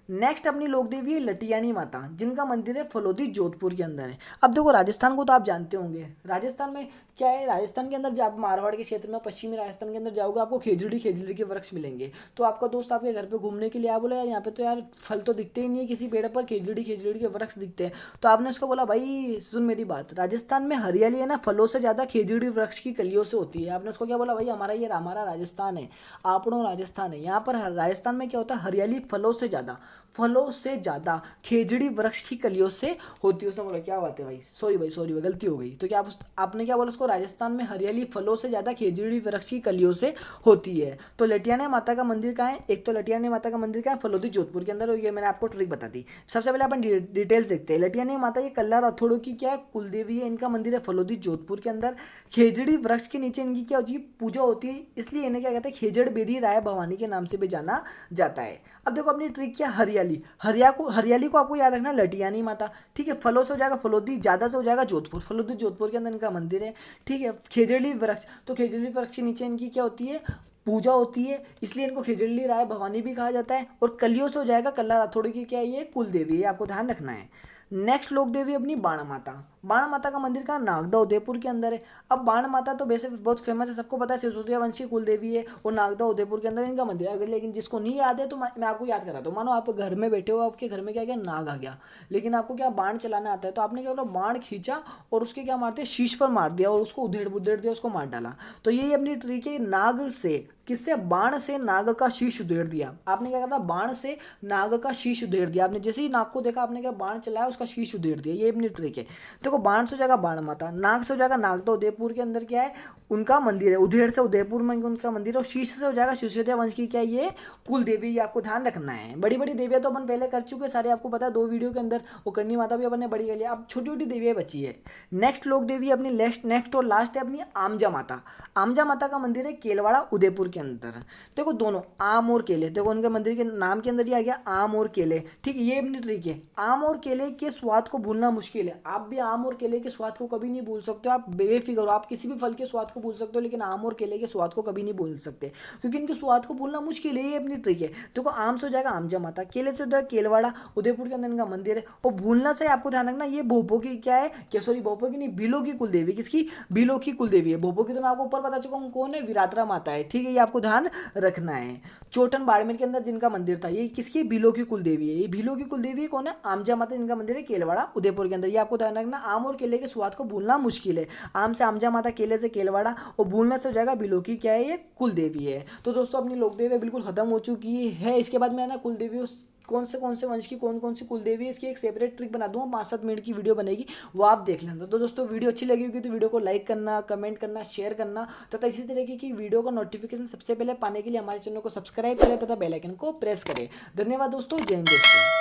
नेक्स्ट अपनी लोक देवी है लटियानी माता, जिनका मंदिर है फलोदी जोधपुर के अंदर है। अब देखो, राजस्थान को तो आप जानते होंगे। राजस्थान में क्या है, राजस्थान के अंदर जब मारवाड़ के क्षेत्र में, पश्चिमी राजस्थान के अंदर जाओगे, आपको खेजड़ी के वृक्ष मिलेंगे। तो आपका दोस्त आपके घर पे घूमने के लिए आया, बोला यार यहाँ पे तो यार फल तो दिखते ही नहीं है, किसी पेड़ पर खेजड़ी के वृक्ष दिखते हैं। तो आपने उसको बोला, भाई सुन मेरी बात, राजस्थान में हरियाली है ना, फलों से ज़्यादा खेजड़ी वृक्ष की कलियों से होती है। आपने उसको क्या बोला, भाई हमारा राजस्थान है, आपनो राजस्थान है, यहाँ पर राजस्थान में क्या होता है, हरियाली फलों से ज़्यादा खेजड़ी वृक्ष की कलियों से होती है। उसने बोला, क्या बात है भाई, सॉरी भाई गलती हो गई। तो क्या आपने क्या बोला उसको, राजस्थान में हरियाली फलों से ज़्यादा खेजड़ी वृक्ष की कलियों से होती है। तो लटियानी माता का मंदिर कहाँ है, एक तो लटियानी माता का मंदिर कहाँ है, फलोदी जोधपुर के अंदर। ये मैंने आपको ट्रिक बता दी। सबसे पहले अपन डिटेल्स देखते हैं। लटियानी माता ये कल्ला रथोड़ों की क्या है, कुलदेवी है। इनका मंदिर है फलोदी जोधपुर के अंदर। खेजड़ी वृक्ष के नीचे इनकी क्या होती है, पूजा होती है, इसलिए इन्हें क्या कहते हैं, खेजड़ बेरी राय भवानी के नाम से भी जाना जाता है। अब देखो, अपनी ट्रिक क्या, हरियाली को आपको याद रखना, लटियानी माता, ठीक है। फलों से हो जाएगा फलोदी, ज्यादा से हो जाएगा जोधपुर, फलोदी जोधपुर के अंदर इनका मंदिर है, ठीक है। खेजड़ी वृक्ष, तो खेजड़ी वृक्ष के नीचे इनकी क्या होती है, पूजा होती है, इसलिए इनको खेजड़ी राय भवानी भी कहा जाता है। और कलियों से हो जाएगा कल्ला राठौड़ की क्या है, ये कुल देवी है, आपको ध्यान रखना है। नेक्स्ट लोक देवी अपनी बाण माता। बाण माता का मंदिर कहाँ, नागदा उदयपुर के अंदर है। अब बाण माता तो वैसे बहुत फेमस है, सबको पता है, सिसोदिया वंश की कुल देवी है और नागदा उदयपुर के अंदर इनका मंदिर है। अगर लेकिन जिसको नहीं याद है तो मैं आपको याद कराता हूँ। मानो आप घर में बैठे हो, आपके घर में क्या गया, नाग आ गया, लेकिन आपको क्या बाण चलाना आता है, तो आपने क्या बोला, बाण खींचा और उसके क्या मारते, शीश पर मार दिया और उसको उधेड़ बुधेड़ दिया, उसको मार डाला। तो यही अपनी ट्रिक है, नाग से, किससे, बाण से नाग का शीश उधेड़ दिया। आपने क्या कहा था, बाण से नाग का शीश उधेड़ दिया। आपने जैसे ही नाग को देखा, आपने क्या बाण चलाया, उसका शीश उधेड़ दिया। ये अपनी ट्रिक है। देखो, बाण से हो जाएगा बाण माता, नाग से हो जाएगा नागदा उदयपुर के अंदर क्या है, उनका मंदिर है। उधेड़ से उदयपुर में उनका मंदिर है। और शीश से हो जाएगा सिसोदिया वंश की क्या है, ये कुल देवी। ये आपको ध्यान रखना है। बड़ी बड़ी देवियां तो अपन पहले कर चुके हैं सारे, आपको पता है, 2 वीडियो के अंदर। वो करनी माता भी अपन ने बड़ी कर लिया, अब छोटी छोटी देवियां बची है। नेक्स्ट लोक देवी अपनी नेक्स्ट और लास्ट है अपनी आमजा माता। आमजा माता का मंदिर है केलवाड़ा उदयपुर के अंदर। देखो, दोनों आम और केले, देखो उनके मंदिर के नाम के अंदर ही आ गया आम और केले। ठीक है, ये अपनी ट्रिक है। आम और केले के स्वाद को भूलना मुश्किल है। आप भी आम और केले के स्वाद को कभी नहीं भूल सकते हो। आप बेफिक्र हो, आप किसी भी फल के स्वाद को भूल सकते हो, लेकिन आम और केले के स्वाद को कभी नहीं भूल सकते, क्योंकि इनके स्वाद को भूलना मुश्किल है। ये अपनी ट्रिक है। देखो, आम से हो जाएगा आमजा माता, केले से हो जाएगा केलवाड़ा उदयपुर के अंदर इनका मंदिर है। और भूलना से आपको ध्यान रखना, ये भोपो की क्या है, क्या सॉरी, भोपो की नहीं, बिलो की कुल देवी। किसकी, बिलो की कुल देवी है। भोपो की तो मैं आपको ऊपर बता चुका हूँ कौन है, विरात्रा माता है। ठीक है, ये आपको ध्यान रखना है। चोटन बाड़मेर के अंदर जिनका मंदिर था, ये किसकी, बिलो की कुल देवी है। ये बिलो की कुल देवी कौन है, आमजा माता, जिनका मंदिर है केलवाड़ा उदयपुर के अंदर। ये आपको ध्यान रखना, आम और केले के स्वाद को भूलना मुश्किल है। आम से आमजा माता, केले से केलवाड़ा, और भूलने से हो जाएगा बिलो की क्या है, ये कुल देवी है। तो दोस्तों, अपनी लोक देवी बिल्कुल खत्म हो चुकी है। इसके बाद मैं ना कुल देवी कौन से वंश की कौन सी कुल देवी है, इसकी एक सेपरेट ट्रिक बना दूंगा, 5-7 मिनट की वीडियो बनेगी, वो आप देख लेना। तो दोस्तों, वीडियो अच्छी लगी होगी तो वीडियो को लाइक करना, कमेंट करना, शेयर करना, तथा इसी तरीके की वीडियो का नोटिफिकेशन सबसे पहले पाने के लिए हमारे चैनल को सब्सक्राइब करें तथा बेल आइकन को प्रेस करें। धन्यवाद दोस्तों, जय हिंद दोस्तों।